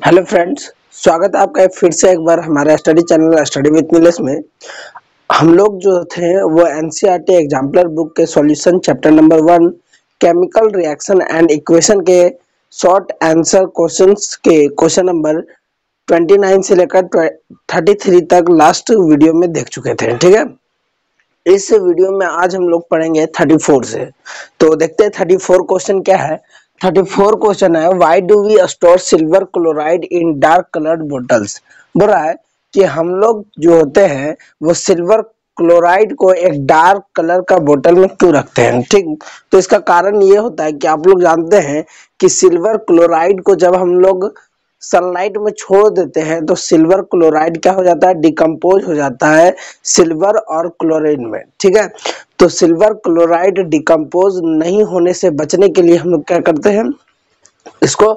Hello friends, स्वागत है आपका फिर से एक बार हमारे study channel study with Nilesh में। हम लोग जो थे वो एनसीईआरटी एग्जाम्पलर बुक के solution chapter number 1 chemical reaction and equation के शॉर्ट आंसर क्वेश्चंस के क्वेश्चन नंबर 29 से लेकर 33 तक लास्ट वीडियो में देख चुके थे। ठीक है, इस वीडियो में आज हम लोग पढ़ेंगे 34 से। तो देखते हैं 34 क्वेश्चन क्या है। 34 क्वेश्चन है, why do we store silver chloride in dark coloured bottles. बोल रहा है कि हम लोग जो होते हैं वो सिल्वर क्लोराइड को एक डार्क कलर का बोतल में क्यों रखते हैं। ठीक, तो इसका कारण ये होता है कि आप लोग जानते हैं कि सिल्वर क्लोराइड को जब हम लोग सनलाइट में छोड़ देते हैं तो सिल्वर क्लोराइड क्या हो जाता है, डिकम्पोज हो जाता है सिल्वर और क्लोरीन में। ठीक है, तो सिल्वर क्लोराइड डिकम्पोज नहीं होने से बचने के लिए हम लोग क्या करते हैं, इसको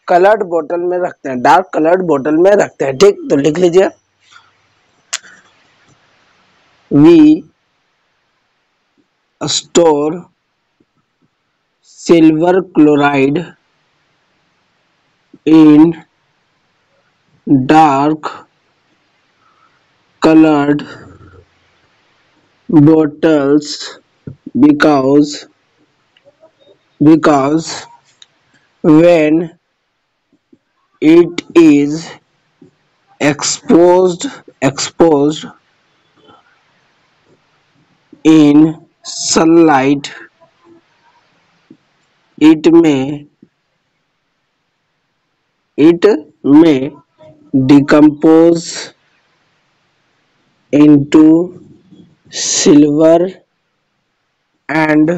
कलर्ड बोतल में रखते हैं, डार्क कलर्ड बोतल में रखते हैं। ठीक, तो लिख लीजिए, we store silver chloride in dark colored bottles because when it is exposed in sunlight it may decompose into silver and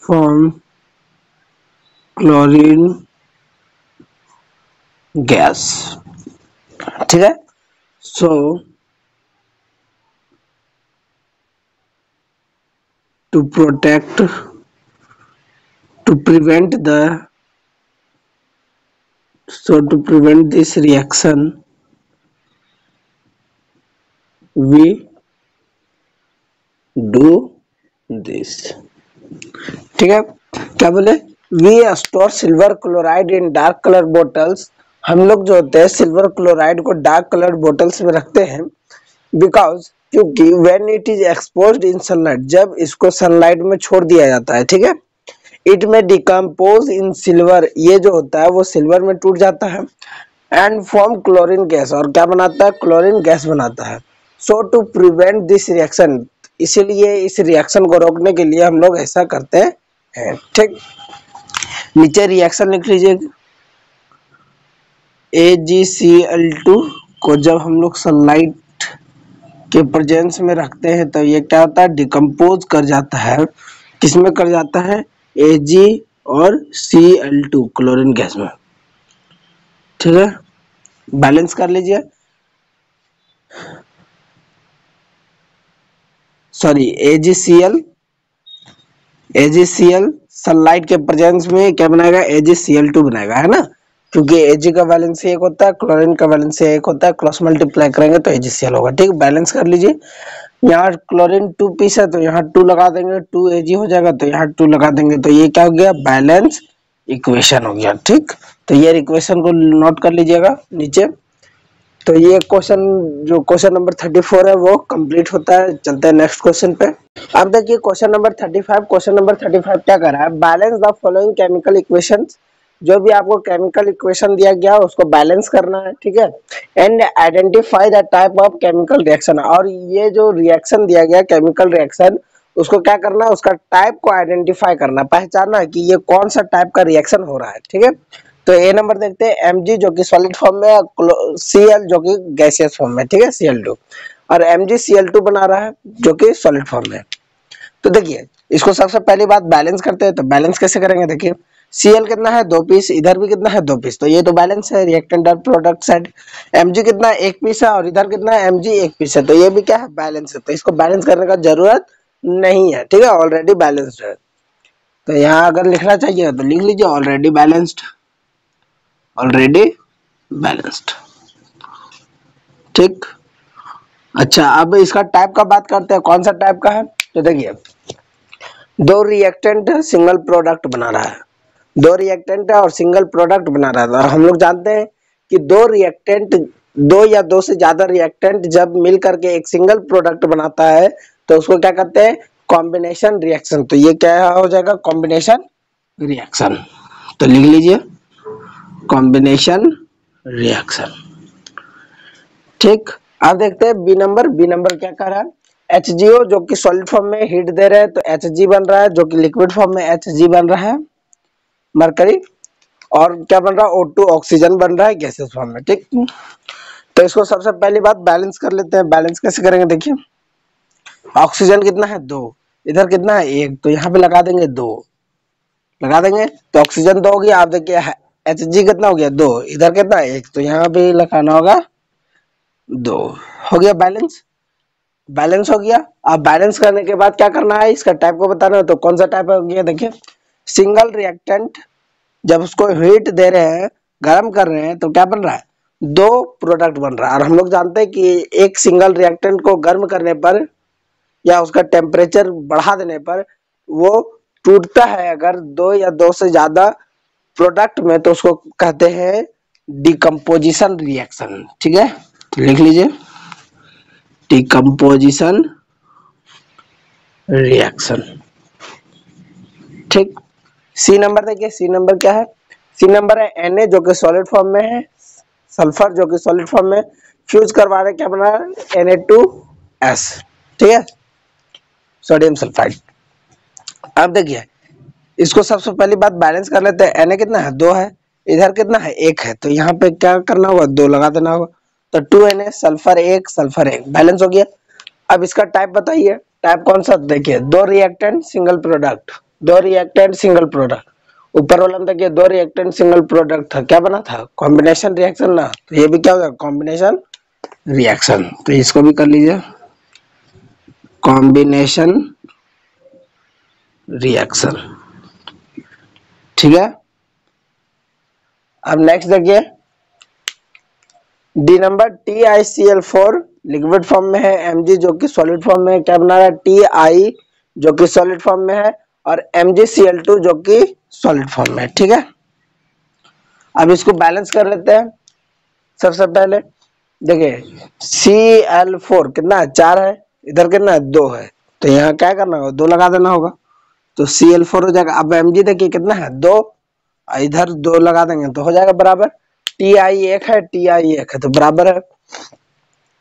form chlorine gas। ठीक है, so to prevent this reaction we do this। ठीक है, क्या बोले, we store silver chloride in dark colour bottles. हम लोग जो होते हैं सिल्वर क्लोराइड को डार्क कलर बोटल्स में रखते हैं बिकॉज क्योंकि when it is exposed in sunlight, जब इसको सनलाइट में छोड़ दिया जाता है, ठीक है, इट में डिकम्पोज इन सिल्वर, ये जो होता है वो सिल्वर में टूट जाता है, एंड फॉर्म क्लोरीन गैस, और क्या बनाता है, क्लोरीन गैस बनाता है। सो टू प्रिवेंट दिस रिएक्शन, इसीलिए इस रिएक्शन को रोकने के लिए हम लोग ऐसा करते हैं। ठीक, नीचे रिएक्शन लिख लीजिए, AgCl2 को जब हम लोग सनलाइट के प्रेजेंस में रखते हैं तो ये क्या होता है, डिकम्पोज कर जाता है। किसमें कर जाता है, Ag और Cl2 क्लोरीन गैस में। ठीक है, बैलेंस कर लीजिए, सॉरी AgCl सनलाइट के प्रेजेंस में क्या बनाएगा, AgCl2 बनाएगा, है ना, क्योंकि Ag का वैलेंसी एक होता है, क्लोरीन का वैलेंसी एक होता है, क्रॉस मल्टीप्लाई करेंगे तो AgCl होगा। ठीक, बैलेंस कर लीजिए, यहाँ क्लोरीन 2 पीस है तो यहाँ 2 लगा देंगे, 2 Ag हो जाएगा तो यहाँ 2 लगा देंगे, तो ये क्या हो गया, बैलेंस इक्वेशन हो गया। ठीक, तो ये इक्वेशन को नोट कर लीजिएगा नीचे। तो ये क्वेश्चन जो क्वेश्चन नंबर 34 है वो कंप्लीट होता है। चलते हैं नेक्स्ट क्वेश्चन पे। अब देखिए क्वेश्चन नंबर 35। क्वेश्चन नंबर 35 क्या कर रहा है, balance the following chemical equations. जो भी आपको केमिकल इक्वेशन दिया गया उसको बैलेंस करना है। ठीक है, and identify the type of chemical reaction, और ये जो रिएक्शन दिया गया केमिकल रिएक्शन उसको क्या करना है, उसका टाइप को आइडेंटिफाई करना, पहचानना है कि ये कौन सा टाइप का रिएक्शन हो रहा है। ठीक है, तो ए नंबर देखते हैं, Mg जो कि सॉलिड फॉर्म में, Cl जो कि गैसियस फॉर्म में। ठीक है, Cl2, और MgCl2 बना रहा है जो कि सॉलिड फॉर्म में। तो देखिए इसको सबसे पहली बात बैलेंस करते हैं। तो बैलेंस कैसे करेंगे, देखिए Cl कितना है, 2 पीस, इधर भी कितना है, 2 पीस, तो ये तो बैलेंस है, रिएक्टेंट और प्रोडक्ट साइड। Mg कितना है, 1 पीस है, और इधर कितना है, Mg 1 पीस है, तो ये भी क्या है, बैलेंस है, तो इसको बैलेंस करने का जरूरत नहीं है। ठीक है, ऑलरेडी बैलेंस्ड है। तो यहाँ अगर लिखना चाहिए तो लिख लीजिए ऑलरेडी बैलेंस्ड, ऑलरेडी बैलेंस्ड। ठीक, अच्छा अब इसका टाइप का बात करते हैं, कौन सा टाइप का है। तो देखिए दो रिएक्टेंट सिंगल प्रोडक्ट बना रहा है, दो रिएक्टेंट है और सिंगल प्रोडक्ट बना रहा है। और हम लोग जानते हैं कि दो रिएक्टेंट, दो या दो से ज्यादा रिएक्टेंट जब मिल करके एक सिंगल प्रोडक्ट बनाता है तो उसको क्या कहते हैं, कॉम्बिनेशन रिएक्शन। तो ये क्या हो जाएगा, कॉम्बिनेशन रिएक्शन। तो लिख लीजिए कॉम्बिनेशन रिएक्शन। ठीक, अब देखते हैं बी नंबर। बी नंबर क्या कर रहा है, HGO जो कि सॉलिड फॉर्म में हीट दे रहे हैं तो Hg बन रहा है, जो कि लिक्विड फॉर्म में Hg बन रहा है मरकरी, और क्या बन रहा है, O2 ऑक्सीजन बन रहा है गैसेस फॉर्म में। ठीक, तो इसको सबसे पहली बात बैलेंस कर लेते हैं। बैलेंस कैसे करेंगे, देखिए ऑक्सीजन कितना है 2, इधर कितना है 1, तो यहाँ पे लगा देंगे 2, लगा देंगे तो ऑक्सीजन 2 हो गया। आप देखिए Hg कितना हो गया 2, इधर कितना है 1, तो यहाँ पे लगाना होगा 2, हो गया बैलेंस। बैलेंस हो गया। अब बैलेंस करने के बाद क्या करना है, इसका टाइप को बताना है। तो कौन सा टाइप हो गया, देखिए सिंगल रिएक्टेंट जब उसको हीट दे रहे हैं, गर्म कर रहे हैं, तो क्या बन रहा है, दो प्रोडक्ट बन रहा है। और हम लोग जानते हैं कि एक सिंगल रिएक्टेंट को गर्म करने पर या उसका टेम्परेचर बढ़ा देने पर वो टूटता है अगर दो या दो से ज्यादा प्रोडक्ट में, तो उसको कहते हैं डिकम्पोजिशन रिएक्शन। ठीक है, तो लिख लीजिए डिकम्पोजिशन रिएक्शन। ठीक, सी नंबर देखिए, सी नंबर क्या है, सी नंबर है Na जो कि सॉलिड फॉर्म में है, सल्फर जो कि सॉलिड फॉर्म में, फ्यूज करवा रहे क्या बना रहा है Na2S। ठीक है, सोडियम सल्फाइड। अब देखिए इसको सबसे पहली बात बैलेंस कर लेते हैं। Na कितना है 2 है, इधर कितना है 1 है, तो यहाँ पे क्या करना होगा 2 लगा देना होगा। तो 2Na सल्फर 1 सल्फर 1 बैलेंस हो गया। अब इसका टाइप बताइए, टाइप कौन सा, देखिए दो रिएक्टेंट सिंगल प्रोडक्ट, दो रिएक्टेंट सिंगल प्रोडक्ट। ऊपर वाला में देखिए दो रिएक्टेंट सिंगल प्रोडक्ट था, क्या बना था, कॉम्बिनेशन रिएक्शन ना, तो ये भी क्या होगा कॉम्बिनेशन रिएक्शन। तो इसको भी कर लीजिए कॉम्बिनेशन रिएक्शन। ठीक है, अब नेक्स्ट देखिए D number TiCl4 liquid form में है, Mg जो कि सॉलिड फॉर्म में है, क्या बना रहा है Ti जो कि सॉलिड फॉर्म में है, और MgCl2 जो कि सॉलिड फॉर्म में है। ठीक है, अब इसको बैलेंस कर लेते हैं। सबसे पहले देखिए Cl4 कितना है 4 है, इधर कितना है 2 है, तो यहाँ क्या करना होगा 2 लगा देना होगा, तो Cl4 हो जाएगा। अब Mg देखिए कितना है 2, इधर 2 लगा देंगे तो हो जाएगा बराबर। Ti 1 है, Ti 1 है, तो बराबर है।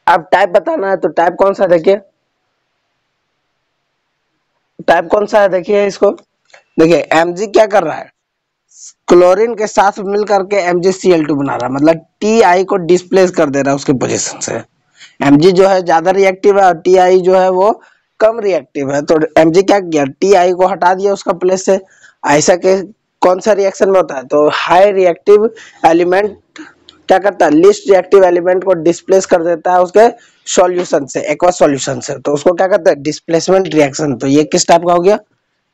अब टाइप बताना है, तो टाइप कौन सा, देखिए टाइप कौन सा है, देखिए इसको देखिए Mg क्या कर रहा है, क्लोरीन के साथ मिल करके MgCl2 बना रहा है, मतलब Ti को डिस्प्लेस कर दे रहा है उसके पोजीशन से। Mg जो है ज्यादा रिएक्टिव है और Ti जो है वो कम रिएक्टिव है, तो Mg क्या किया Ti को हटा दिया उसका प्लेस से। ऐसा के कौन सा रिएक्शन में होता है, तो हाई रिएक्टिव एलिमेंट क्या करता है, लीस्ट रिएक्टिव एलिमेंट को डिस्प्लेस कर देता है उसके सॉल्यूशन से, एक्वस सॉल्यूशन से, तो उसको क्या कहते हैं डिस्प्लेसमेंट रिएक्शन। तो ये किस टाइप का हो गया,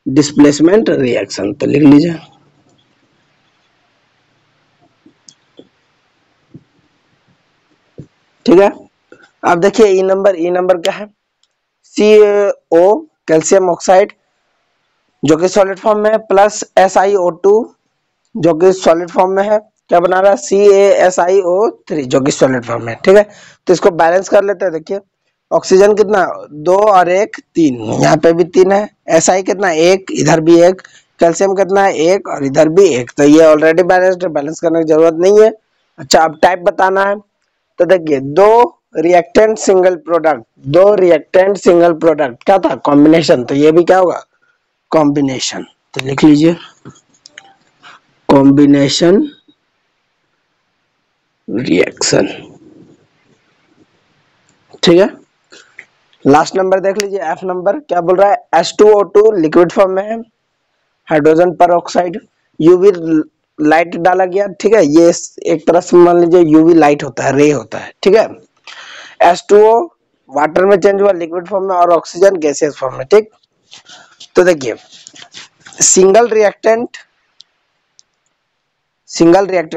डिस्प्लेसमेंट रिएक्शन। तो लिख लीजिए ठीक है। अब देखिए ई नंबर क्या है, CaO कैल्शियम ऑक्साइड जो कि सॉलिड फॉर्म में है, प्लस SiO2 जो कि सॉलिड फॉर्म में है, क्या बना रहा है CaSiO3 जो कि सॉलिड फॉर्म में है। ठीक है, तो इसको बैलेंस कर लेते हैं। देखिए ऑक्सीजन कितना 2 और 1 3, यहाँ पे भी 3 है, Si कितना 1, इधर भी 1, कैल्शियम कितना है 1 और इधर भी 1, तो ये ऑलरेडी बैलेंस्ड है, बैलेंस करने की जरूरत नहीं है। अच्छा अब टाइप बताना है, तो देखिए दो रिएक्टेंट सिंगल प्रोडक्ट, दो रिएक्टेंट सिंगल प्रोडक्ट क्या था कॉम्बिनेशन, तो ये भी क्या होगा कॉम्बिनेशन। तो लिख लीजिए कॉम्बिनेशन रिएक्शन। ठीक है, लास्ट नंबर देख लीजिए F नंबर क्या बोल रहा है, H2O2 लिक्विड फॉर्म में है, हाइड्रोजन पर ऑक्साइड, यूवी लाइट डाला गया। ठीक है, ये एक तरह से मान लीजिए यूवी लाइट होता है, रे होता है। ठीक है, H2O वाटर में चेंज हुआ लिक्विड फॉर्म में, और ऑक्सीजन गैसियस फॉर्म में। ठीक, तो देखिए सिंगल रिएक्टेंट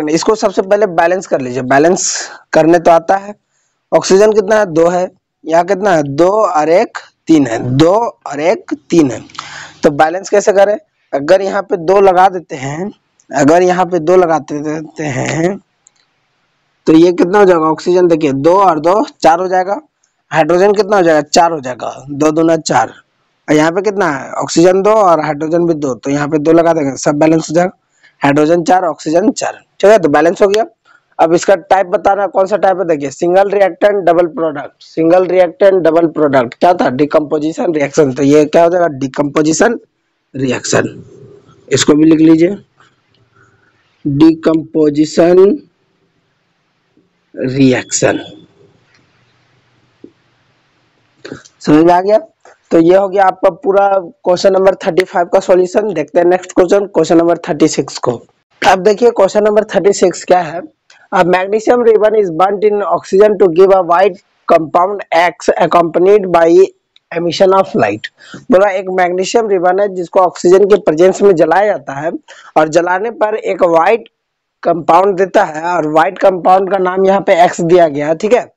इसको सबसे पहले बैलेंस कर लीजिए, बैलेंस करने तो आता है। ऑक्सीजन कितना है 2 है, यहाँ कितना है 2 और 1 3 है, 2 और 1 3 है। तो बैलेंस कैसे करें? अगर यहाँ पे 2 लगा देते हैं, अगर यहाँ पे 2 लगाते देते हैं तो ये कितना हो जाएगा? ऑक्सीजन देखिए 2 और 2 4 हो जाएगा। हाइड्रोजन कितना हो जाएगा? 4 हो जाएगा, 2 दूना 4। और यहाँ पे कितना है? ऑक्सीजन 2 और हाइड्रोजन भी 2, तो यहाँ पे 2 लगा देंगे, सब बैलेंस हो जाएगा। हाइड्रोजन 4 ऑक्सीजन 4, ठीक है, तो बैलेंस हो गया। अब इसका टाइप बताना, कौन सा टाइप है? देखिए single reactant double product, single reactant double product क्या था? डिकम्पोजिशन रिएक्शन, तो ये क्या हो जाएगा? Decomposition reaction. इसको भी लिख लीजिए, डिकम्पोजिशन रिएक्शन। समझ में आ गया? तो ये हो गया आपका पूरा क्वेश्चन नंबर 35 का सॉल्यूशन। देखते हैं नेक्स्ट क्वेश्चन, क्वेश्चन नंबर 36 को। अब देखिए क्वेश्चन नंबर 36 क्या है? Magnesium ribbon is burned in oxygen to give a white compound X accompanied by emission of light. बोला एक मैग्नीशियम रिबन है जिसको ऑक्सीजन के प्रेजेंस में जलाया जाता है और जलाने पर एक व्हाइट कंपाउंड देता है, और व्हाइट कंपाउंड का नाम यहाँ पे एक्स दिया गया, ठीक है,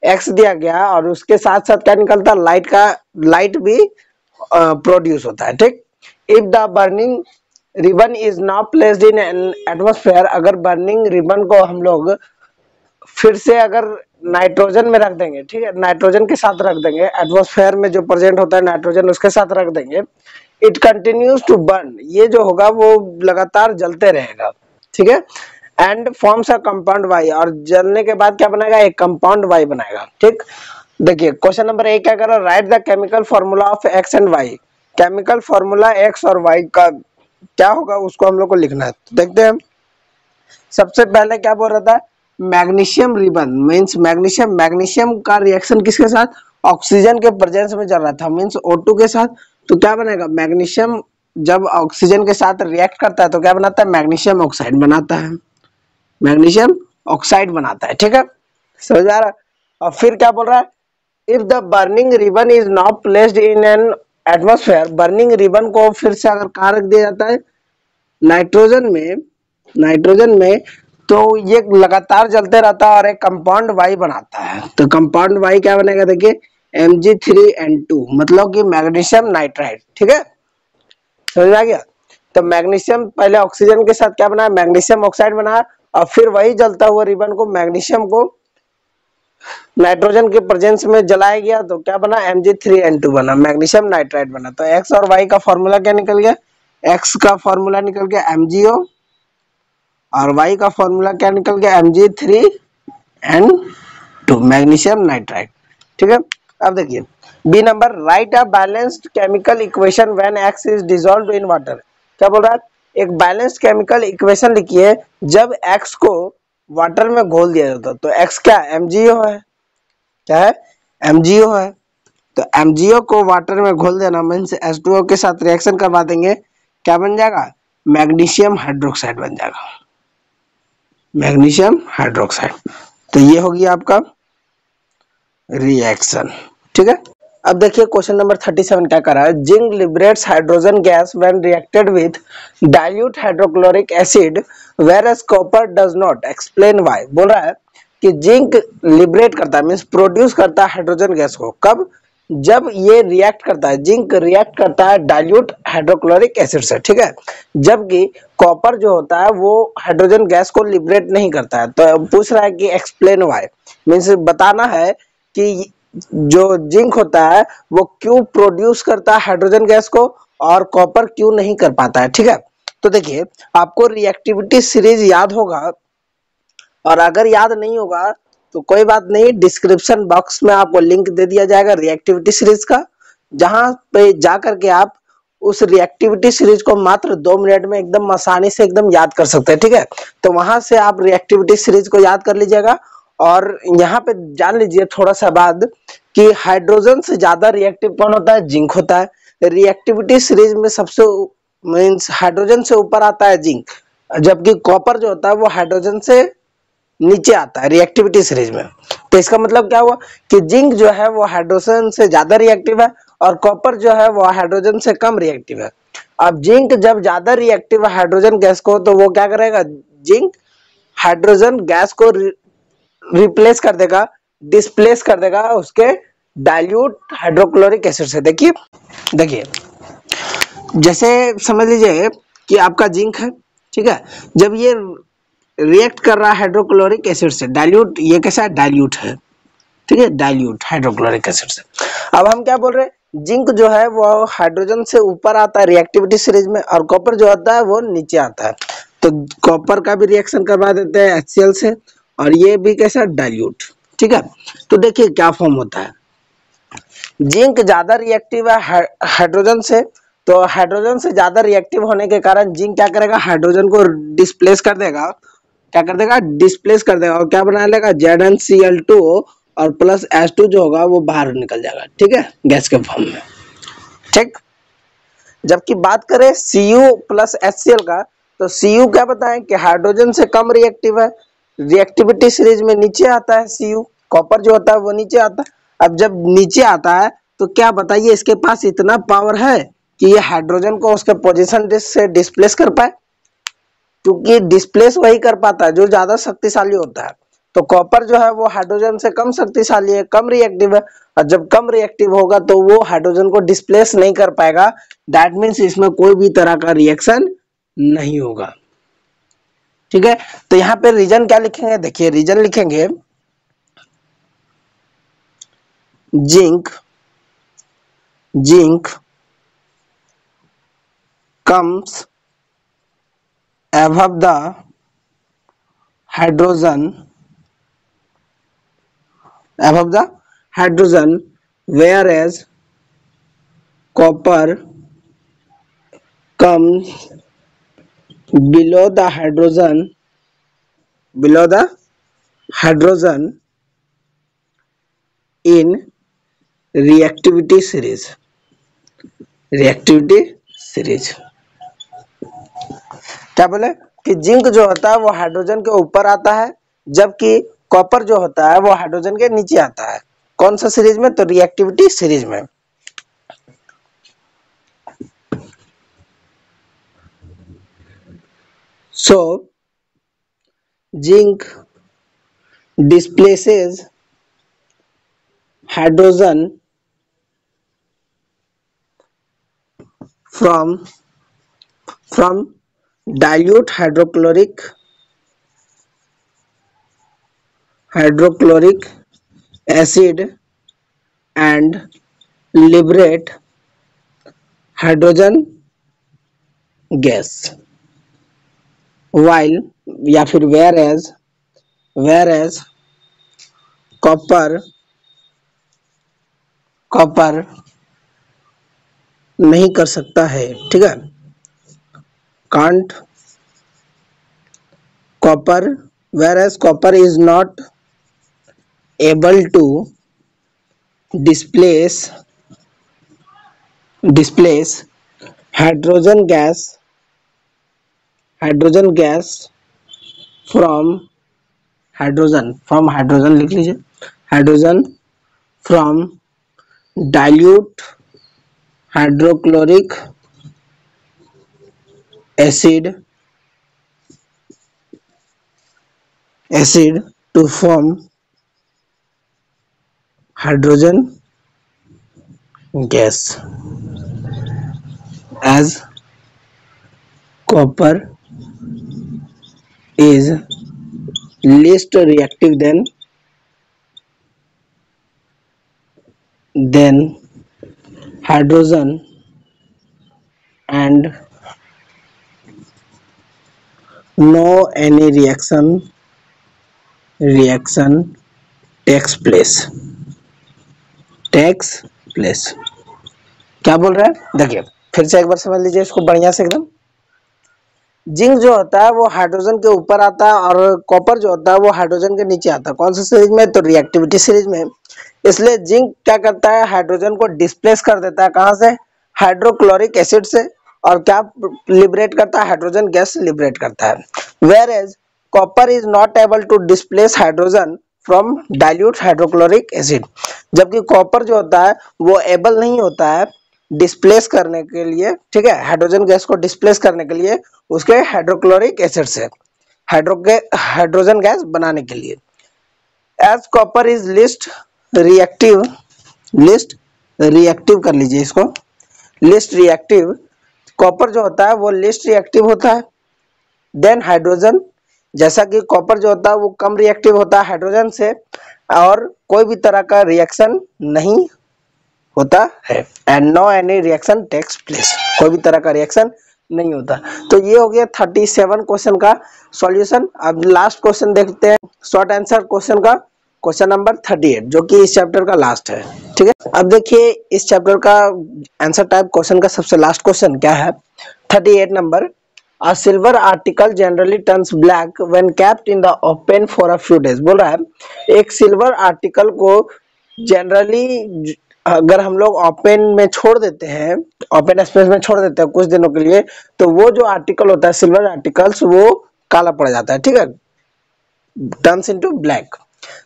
एक्स दिया गया, और उसके साथ साथ क्या निकलता है? लाइट का, लाइट भी प्रोड्यूस होता है, ठीक। If the burning ribbon is not placed in an atmosphere, अगर बर्निंग रिबन को हम लोग फिर से अगर नाइट्रोजन में रख देंगे, ठीक है, नाइट्रोजन के साथ रख देंगे, एटमॉस्फेयर में जो प्रेजेंट होता है नाइट्रोजन उसके साथ रख देंगे, इट कंटिन्यूज टू बर्न, ये जो होगा वो लगातार जलते रहेगा, ठीक है, and forms a compound Y, और जलने के बाद क्या बनाएगा? एक कंपाउंड वाई बनाएगा, ठीक। देखिए क्वेश्चन नंबर 1 क्या कर रहा है? Write the chemical formula of X and Y. Chemical formula X और वाई का क्या होगा उसको हम लोग को लिखना है। तो देखते हैं, सबसे पहले क्या बोल रहा था? Magnesium ribbon means magnesium, magnesium का रिएक्शन किसके साथ? ऑक्सीजन के प्रेजेंस में चल रहा था, मींस O2 के साथ। तो क्या बनेगा? मैग्नीशियम जब ऑक्सीजन के साथ रिएक्ट करता है तो क्या बनाता है? मैग्नीशियम ऑक्साइड बनाता है, मैग्नीशियम ऑक्साइड बनाता है, ठीक है, समझ आ रहा है? और फिर क्या बोल रहा है? If the burning ribbon is not placed in an atmosphere, burning ribbon को फिर से अगर कहाँ रख दिया जाता है? नाइट्रोजन में, नाइट्रोजन में, तो ये लगातार जलते रहता है और एक कंपाउंड वाई बनाता है। तो कंपाउंड वाई क्या बनेगा? देखिए Mg3N2, मतलब कि मैग्नीशियम नाइट्राइड, ठीक है, समझ में आ गया? तो मैग्नीशियम पहले ऑक्सीजन के साथ क्या बना? मैग्नीशियम ऑक्साइड बना, और फिर वही जलता हुआ रिबन को, मैग्नीशियम को नाइट्रोजन के प्रेजेंस में जलाया गया, तो क्या बना? Mg3N2 बना, मैग्नीशियम नाइट्राइड बना। तो एक्स और वाई का फॉर्मूला क्या निकल गया? एक्स का फॉर्मूला निकल गया MgO, और वाई का फॉर्मूला क्या निकल गया? Mg3N2, मैग्नीशियम नाइट्राइड, ठीक है। अब देखिए B number, write a balanced chemical equation when X is dissolved in water. क्या बोल रहा है? एक बैलेंस्ड केमिकल इक्वेशन लिखिए जब एक्स को वाटर में घोल दिया जाता है। तो एक्स क्या? MgO है, क्या है? MgO है। तो MgO को वाटर में घोल देना मीन्स H2O के साथ रिएक्शन करवा देंगे, क्या बन जाएगा? मैग्नीशियम हाइड्रोक्साइड बन जाएगा, मैग्नीशियम हाइड्रोक्साइड। तो ये होगी आपका रिएक्शन, ठीक है। अब देखिए क्वेश्चन नंबर 37 क्या कर रहा है? Zinc liberates hydrogen gas when reacted with dilute hydrochloric acid whereas copper does not, explain why. बोल रहा है कि जिंक लिबरेट करता है मींस प्रोड्यूस करता है हाइड्रोजन गैस को, कब? जब ये रिएक्ट करता है, जिंक रिएक्ट करता है डाइल्यूट हाइड्रोक्लोरिक एसिड से, ठीक है, जबकि कॉपर जो होता है वो हाइड्रोजन गैस को लिबरेट नहीं करता है। तो पूछ रहा है कि एक्सप्लेन व्हाई, मींस बताना है कि जो जिंक होता है वो क्यों प्रोड्यूस करता है हाइड्रोजन गैस को और कॉपर क्यों नहीं कर पाता है, ठीक है। तो देखिए आपको रिएक्टिविटी सीरीज याद होगा, और अगर याद नहीं होगा तो कोई बात नहीं, डिस्क्रिप्शन बॉक्स में आपको लिंक दे दिया जाएगा रिएक्टिविटी सीरीज का, जहां पे जा करके आप उस रिएक्टिविटी सीरीज को मात्र 2 मिनट में एकदम आसानी से एकदम याद कर सकते हैं, ठीक है। तो वहां से आप रिएक्टिविटी सीरीज को याद कर लीजिएगा, और यहाँ पे जान लीजिए थोड़ा सा बाद कि हाइड्रोजन से ज्यादा रिएक्टिव कौन होता है? जिंक होता है। रिएक्टिविटी सीरीज में सबसे मींस हाइड्रोजन से ऊपर आता है जिंक, जबकि कॉपर जो होता है वो हाइड्रोजन से नीचे आता है रिएक्टिविटी सीरीज में। तो इसका मतलब क्या हुआ कि जिंक जो है वो हाइड्रोजन से ज्यादा रिएक्टिव है, और कॉपर जो है वो हाइड्रोजन से कम रिएक्टिव है। अब जिंक जब ज्यादा रिएक्टिव है हाइड्रोजन गैस को, तो वो क्या करेगा? जिंक हाइड्रोजन गैस को रिप्लेस कर देगा, डिस्प्लेस कर देगा उसके डाइल्यूट हाइड्रोक्लोरिक एसिड से। देखिए देखिए जैसे समझ लीजिए कि आपका जिंक है, ठीक है, जब ये रिएक्ट कर रहा है हाइड्रोक्लोरिक एसिड से, डाइल्यूट, ये कैसा है, डाइल्यूट है, ठीक है, डाइल्यूट हाइड्रोक्लोरिक एसिड से। अब हम क्या बोल रहे हैं, जिंक जो है वो हाइड्रोजन से ऊपर आता है रिएक्टिविटी सीरीज में, और कॉपर जो होता है वो नीचे आता है। तो कॉपर का भी रिएक्शन करवा देते हैं HCl से, और ये भी कैसा, डाइल्यूट, ठीक है। तो देखिए क्या फॉर्म होता है, जिंक ज्यादा रिएक्टिव है हाइड्रोजन से, तो हाइड्रोजन से ज्यादा रिएक्टिव होने के कारण जिंक क्या करेगा, हाइड्रोजन को डिस्प्लेस कर देगा, क्या कर देगा, डिस्प्लेस कर देगा, और क्या बना लेगा, ZnCl2, और प्लस H2 जो होगा वो बाहर निकल जाएगा, ठीक है, गैस के फॉर्म में, ठीक। जबकि बात करें Cu प्लस HCl का, तो Cu क्या बताएं कि हाइड्रोजन से कम रिएक्टिव है, रिएक्टिविटी सीरीज में नीचे आता है Cu, कॉपर जो होता है वो नीचे आता है। अब जब नीचे आता है तो क्या बताइए, इसके पास इतना पावर है कि ये हाइड्रोजन को उसके पोजीशन से डिस्प्लेस कर पाए, क्योंकि डिस्प्लेस वही कर पाता है जो ज्यादा शक्तिशाली होता है। तो कॉपर जो है वो हाइड्रोजन से कम शक्तिशाली है, कम रिएक्टिव है, और जब कम रिएक्टिव होगा तो वो हाइड्रोजन को डिस्प्लेस नहीं कर पाएगा। दैट मीन्स इसमें कोई भी तरह का रिएक्शन नहीं होगा, ठीक है। तो यहाँ पे रीजन क्या लिखेंगे, देखिए रीजन लिखेंगे zinc, zinc comes above the hydrogen, above the hydrogen, whereas copper comes below the hydrogen, below the hydrogen in reactivity series, reactivity series। क्या बोले कि जिंक जो होता है वो हाइड्रोजन के ऊपर आता है, जबकि कॉपर जो होता है वो हाइड्रोजन के नीचे आता है। कौन सा सीरीज में, तो रिएक्टिविटी सीरीज में। So zinc displaces hydrogen from dilute hydrochloric acid and liberate hydrogen gas, while या फिर whereas कॉपर नहीं कर सकता है, ठीक है, can't copper, whereas copper is not able to displace hydrogen gas from hydrogen लिख लीजिए, hydrogen from dilute hydrochloric acid to form hydrogen gas, as copper is least reactive than hydrogen, and no any reaction takes place। क्या बोल रहा है, देखिए फिर से एक बार समझ लीजिए इसको बढ़िया से एकदम। जिंक जो होता है वो हाइड्रोजन के ऊपर आता है, और कॉपर जो होता है वो हाइड्रोजन के नीचे आता है। कौन सा सीरीज में, तो रिएक्टिविटी सीरीज में। इसलिए जिंक क्या करता है, हाइड्रोजन को डिस्प्लेस कर देता है, कहां से, हाइड्रोक्लोरिक एसिड से, और क्या लिबरेट करता है, हाइड्रोजन गैस लिबरेट करता है। Whereas copper is not able to displace hydrogen from dilute hydrochloric acid, जबकि कॉपर जो होता है वो एबल नहीं होता है डिस्प्लेस करने के लिए, ठीक है, हाइड्रोजन गैस को डिस्प्लेस करने के लिए उसके हाइड्रोक्लोरिक एसिड से हाइड्रोजन गैस बनाने के लिए। As copper is least reactive least reactive कर लीजिए इसको, लिस्ट रिएक्टिव। कॉपर जो होता है वो लिस्ट रिएक्टिव होता है। देन हाइड्रोजन, जैसा कि कॉपर जो होता है वो कम रिएक्टिव होता है हाइड्रोजन से, और कोई भी तरह का रिएक्शन नहीं होता है, and no any reaction takes place, कोई भी तरह का रिएक्शन नहीं होता। तो ये हो गया 37 क्वेश्चन का सॉल्यूशन। अब लास्ट क्वेश्चन देखते हैं, शॉर्ट आंसर क्वेश्चन का, क्वेश्चन नंबर 38 जो कि इस चैप्टर का लास्ट है। ठीक है, अब देखिए इस चैप्टर का आंसर टाइप क्वेश्चन का सबसे लास्ट क्वेश्चन क्या है। 38 number, A silver article generally turns black when kept in the open for a few days। बोल रहा है एक सिल्वर आर्टिकल को जनरली अगर हम लोग ओपन में छोड़ देते हैं, ओपन स्पेस में छोड़ देते हैं कुछ दिनों के लिए, तो वो जो आर्टिकल होता है सिल्वर आर्टिकल्स वो काला पड़ जाता है। ठीक है, turns into black.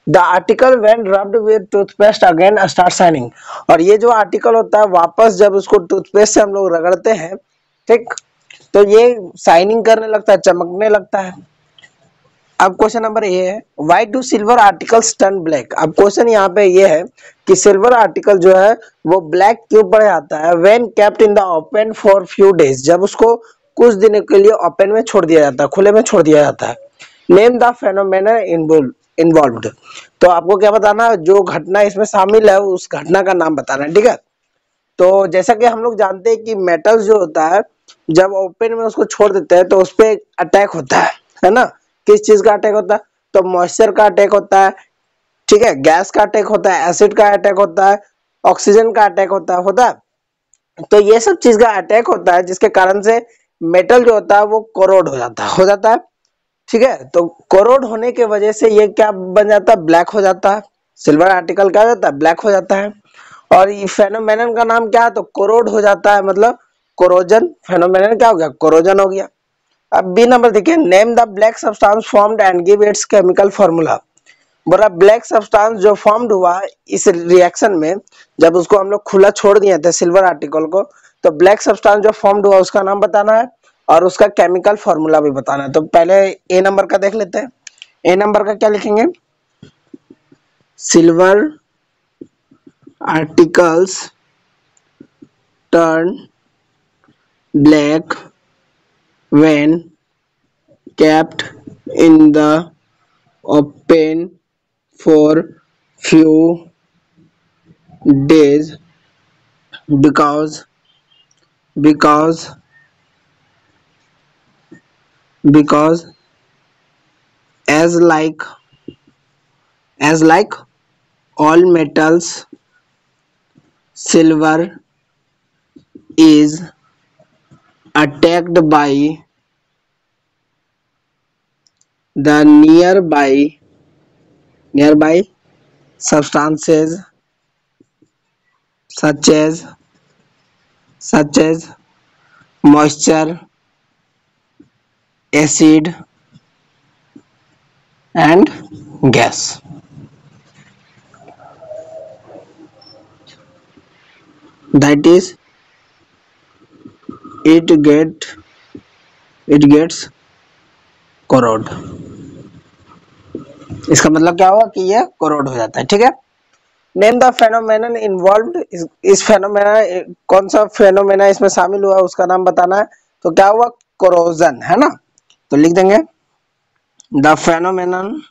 The article when rubbed with toothpaste again start shining. और ये जो आर्टिकल होता है वापस जब उसको टूथपेस्ट से हम लोग रगड़ते हैं, ठीक, तो ये शाइनिंग करने लगता है, चमकने लगता है। अब क्वेश्चन नंबर ए है, why do silver articles turn black. अब क्वेश्चन यहाँ पे ये है कि सिल्वर आर्टिकल जो है वो ब्लैक क्यों पड़ जाता है when kept in the open for few days, जब उसको कुछ दिनों के लिए ओपन में छोड़ दिया जाता है, खुले में छोड़ दिया जाता है। Name the phenomena involved. तो आपको क्या बताना है, जो घटना इसमें शामिल है उस घटना का नाम बताना है। ठीक है, तो जैसा कि हम लोग जानते हैं कि मेटल्स जो होता है जब ओपन में उसको छोड़ देते हैं तो उस पर अटैक होता है ना। किस चीज का अटैक होता है, तो मॉइस्चर का अटैक होता है, ठीक है, गैस का अटैक होता है, एसिड का अटैक होता है, ऑक्सीजन का अटैक होता है। तो ये सब चीज का अटैक होता है जिसके कारण से मेटल जो होता है वो कोरोड हो जाता है। ठीक है, तो कोरोड होने के वजह से ये क्या बन जाता है, ब्लैक हो जाता है। सिल्वर आर्टिकल क्या हो जाता है, ब्लैक हो जाता है। और ये फेनोमेनन का नाम क्या है, तो कोरोड हो जाता है, मतलब कोरोजन। फेनोमेनन क्या हो गया, कोरोजन हो गया। अब बी नंबर देखिए, name the black substance formed and give its chemical formula. बोला ब्लैक सब्सटेंस जो फॉर्म्ड हुआ इस रिएक्शन में, जब उसको हम लोग खुला छोड़ दिए थे सिल्वर आर्टिकल को, तो ब्लैक सब्सटेंस जो फॉर्म्ड हुआ उसका नाम बताना है और उसका केमिकल फार्मूला भी बताना है। तो पहले ए नंबर का देख लेते हैं। ए नंबर का क्या लिखेंगे, silver articles turn black when kept in the open for few days because because as like all metals, silver is attacked by the nearby substances such as moisture, acid and gas. That is, it gets corrode। इसका मतलब क्या हुआ कि ये corrode हो जाता है। ठीक है, नेम द फेनोमेनन इन्वॉल्व्ड। इस फेनोमेना, कौन सा फेनोमेना इसमें शामिल हुआ उसका नाम बताना है। तो क्या हुआ, कोरोजन, है ना। तो लिख देंगे the phenomenon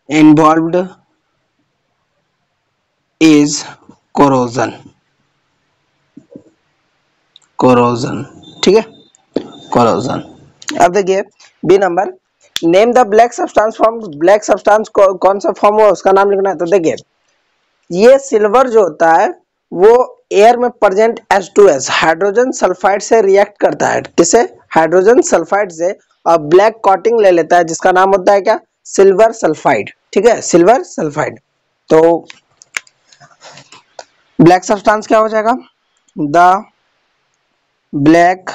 involved is corrosion. ठीक है, कोरोजन। अब देखिए B number, name the black substance form. Black substance कौन सा फॉर्म हुआ उसका नाम लिखना है। तो देखिए ये सिल्वर जो होता है वो एयर में प्रेजेंट H2S हाइड्रोजन सल्फाइड से रिएक्ट करता है। किसे, हाइड्रोजन सल्फाइड से, और ब्लैक कोटिंग ले लेता है जिसका नाम होता है क्या, सिल्वर सल्फाइड। ठीक है, सिल्वर सल्फाइड। तो ब्लैक सब्सटेंस क्या हो जाएगा, the black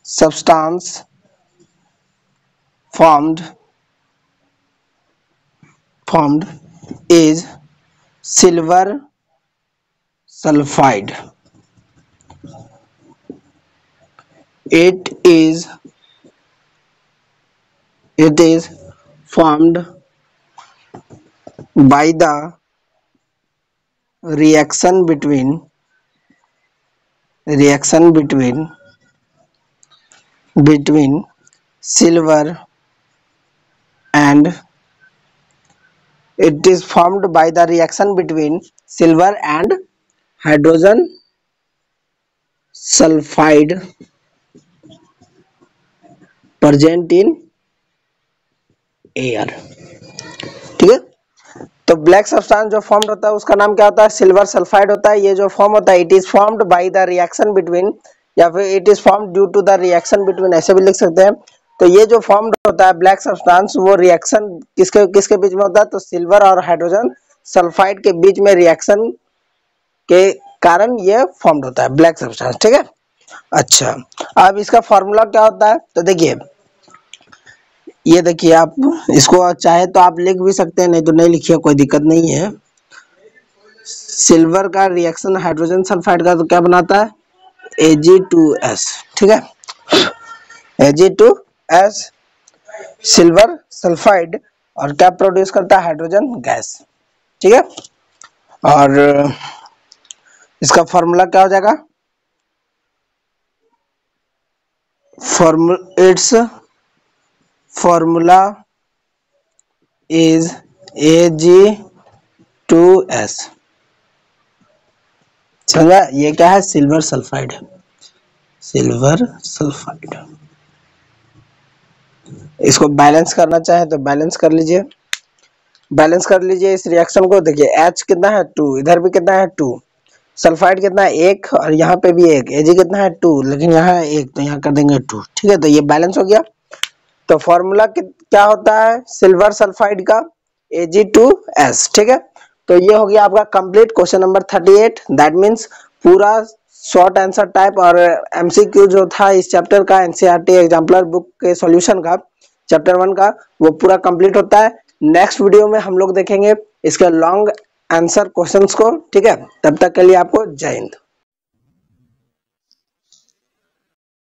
substance formed is silver sulfide। It is formed by the reaction between silver and it is formed by the reaction between silver and hydrogen sulfide present in air। ठीक है, तो black substance जो form होता है उसका नाम क्या होता है, सिल्वर सल्फाइड होता है। ये जो फॉर्म होता है it is formed by the reaction between, या फिर it is formed due to the reaction between, ऐसे भी लिख सकते हैं। तो ये जो फॉर्म्ड होता है ब्लैक सब्सटेंस, वो रिएक्शन किसके किसके बीच में होता है, तो सिल्वर और हाइड्रोजन सल्फाइड के बीच में रिएक्शन के कारण ये फॉर्म्ड होता है ब्लैक सब्सटेंस। ठीक है, अच्छा अब इसका फॉर्मूला क्या होता है, तो देखिए ये देखिए, आप इसको चाहे तो आप लिख भी सकते हैं, नहीं तो नहीं लिखिए, कोई दिक्कत नहीं है। सिल्वर का रिएक्शन हाइड्रोजन सल्फाइड का तो क्या बनाता है, Ag2S। ठीक है, Ag2S सिल्वर सल्फाइड, और क्या प्रोड्यूस करता है, हाइड्रोजन गैस। ठीक है, और इसका फॉर्मूला क्या हो जाएगा, इट्स फॉर्मूला इज Ag2S। समझा, ये क्या है, सिल्वर सल्फाइड, सिल्वर सल्फाइड। इसको बैलेंस करना चाहे तो बैलेंस कर लीजिए, बैलेंस कर लीजिए इस रिएक्शन को। देखिए H कितना है 2, इधर भी कितना है 2, सल्फाइड कितना है 1, और यहाँ पे भी 1, Ag कितना है 2, लेकिन यहाँ है 1, तो यहाँ कर देंगे 2। ठीक है, तो ये बैलेंस हो गया। तो फॉर्मूला क्या होता है सिल्वर सल्फाइड का, Ag2S। ठीक है, तो ये हो गया आपका complete question number 38। That means पूरा शॉर्ट आंसर टाइप और एमसीक्यू जो था इस चैप्टर का, एनसीईआरटी एग्जाम्पलर बुक के सॉल्यूशन का, चैप्टर 1 का, वो पूरा कंप्लीट होता है। नेक्स्ट वीडियो में हम लोग देखेंगे इसके लॉन्ग आंसर क्वेश्चंस को। ठीक है, तब तक के लिए आपको जय हिंद।